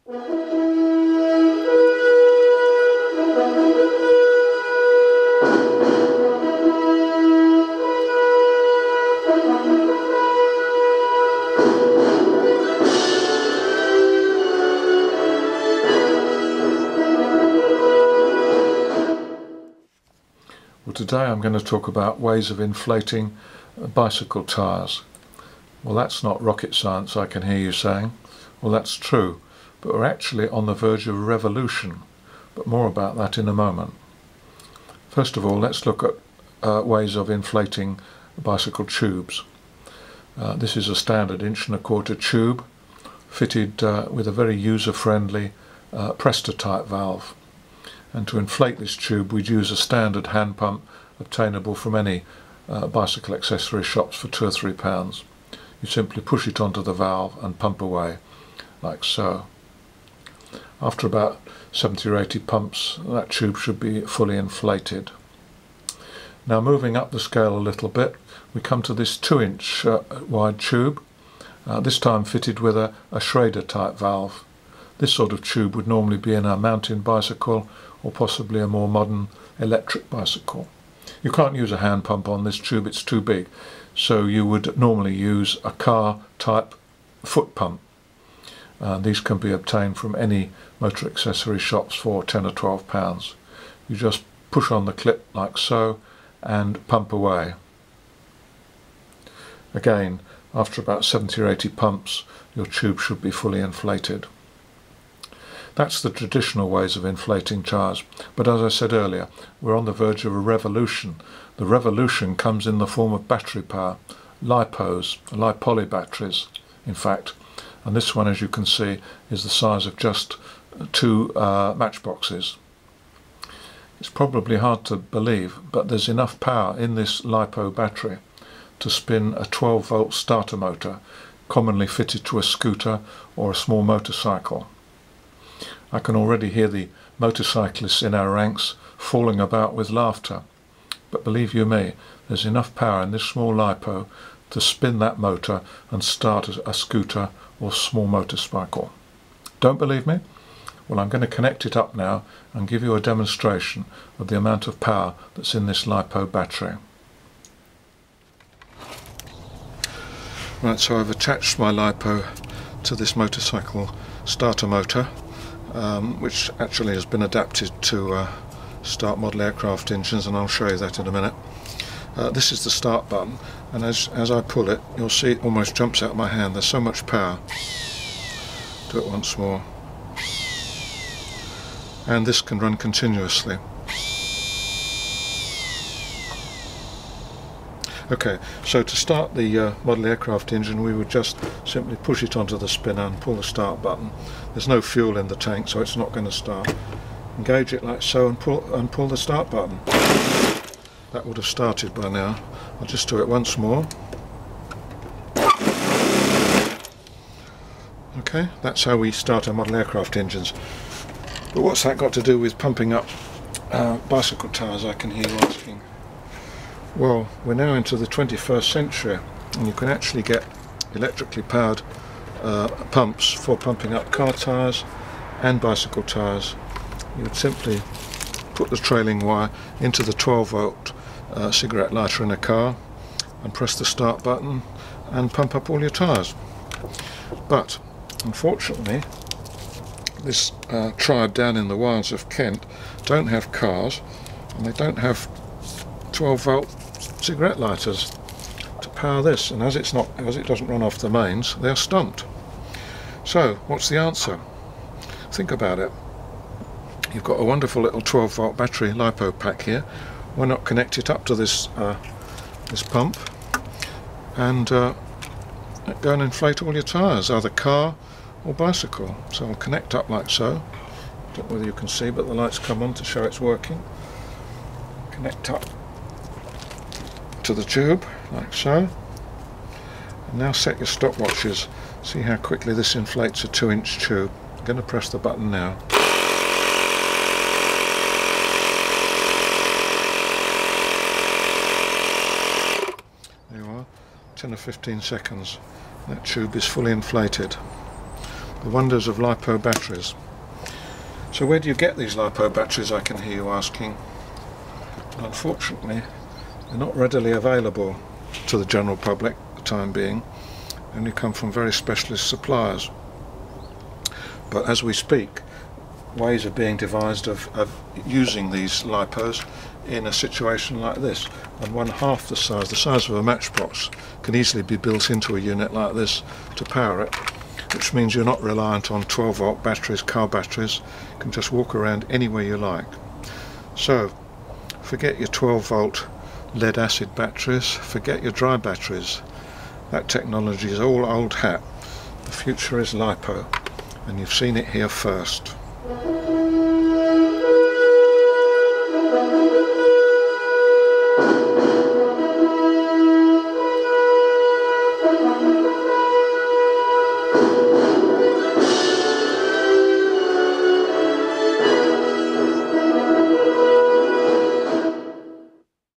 Well, today I'm going to talk about ways of inflating bicycle tyres. Well, that's not rocket science, I can hear you saying. Well, that's true, but we're actually on the verge of a revolution, but more about that in a moment. First of all, let's look at ways of inflating bicycle tubes. This is a standard 1¼ inch tube fitted with a very user-friendly Presta type valve. And to inflate this tube we'd use a standard hand pump obtainable from any bicycle accessory shops for £2 or £3. You simply push it onto the valve and pump away, like so. After about 70 or 80 pumps, that tube should be fully inflated. Now, moving up the scale a little bit, we come to this 2-inch wide tube, this time fitted with a Schrader type valve. This sort of tube would normally be in a mountain bicycle or possibly a more modern electric bicycle. You can't use a hand pump on this tube, it's too big, so you would normally use a car type foot pump. These can be obtained from any motor accessory shops for £10 or £12. You just push on the clip like so and pump away. Again, after about 70 or 80 pumps, your tube should be fully inflated. That's the traditional ways of inflating tyres, but as I said earlier, we're on the verge of a revolution. The revolution comes in the form of battery power, LiPos, Lipoly batteries, in fact, and this one, as you can see, is the size of just 2 matchboxes. It's probably hard to believe, but there's enough power in this LiPo battery to spin a 12-volt starter motor, commonly fitted to a scooter or a small motorcycle. I can already hear the motorcyclists in our ranks falling about with laughter. But believe you me, there's enough power in this small LiPo to spin that motor and start a scooter or small motorcycle. Don't believe me? Well, I'm going to connect it up now and give you a demonstration of the amount of power that's in this LiPo battery. Right, so I've attached my LiPo to this motorcycle starter motor, which actually has been adapted to start model aircraft engines, and I'll show you that in a minute. This is the start button, and as I pull it, you'll see it almost jumps out of my hand. There's so much power. Do it once more. And this can run continuously. Okay, so to start the model aircraft engine, we would just simply push it onto the spinner and pull the start button. There's no fuel in the tank, so it's not going to start. Engage it like so and pull the start button. That would have started by now. I'll just do it once more. Okay, that's how we start our model aircraft engines. But what's that got to do with pumping up bicycle tyres, I can hear you asking? Well, we're now into the 21st century, and you can actually get electrically powered pumps for pumping up car tyres and bicycle tyres. You would simply put the trailing wire into the 12-volt cigarette lighter in a car and press the start button and pump up all your tyres. But unfortunately, this tribe down in the wilds of Kent don't have cars, and they don't have 12-volt cigarette lighters to power this, and as it doesn't run off the mains, they are stumped. So what's the answer? Think about it. You've got a wonderful little 12-volt battery LiPo pack here. Why not connect it up to this this pump and go and inflate all your tyres, either car or bicycle? So I'll connect up like so. Don't know whether you can see, but the lights come on to show it's working. Connect up to the tube like so, and now set your stopwatches. See how quickly this inflates a 2-inch tube. I'm going to press the button now. There you are, 10 or 15 seconds. That tube is fully inflated. The wonders of LiPo batteries. So where do you get these LiPo batteries, I can hear you asking? Well, unfortunately, they're not readily available to the general public for the time being. They only come from very specialist suppliers. But as we speak, ways are being devised of using these LiPos in a situation like this. And one half the size of a matchbox, can easily be built into a unit like this to power it, which means you're not reliant on 12-volt batteries, car batteries. You can just walk around anywhere you like. So forget your 12-volt lead acid batteries, forget your dry batteries. That technology is all old hat. The future is LiPo, and you've seen it here first.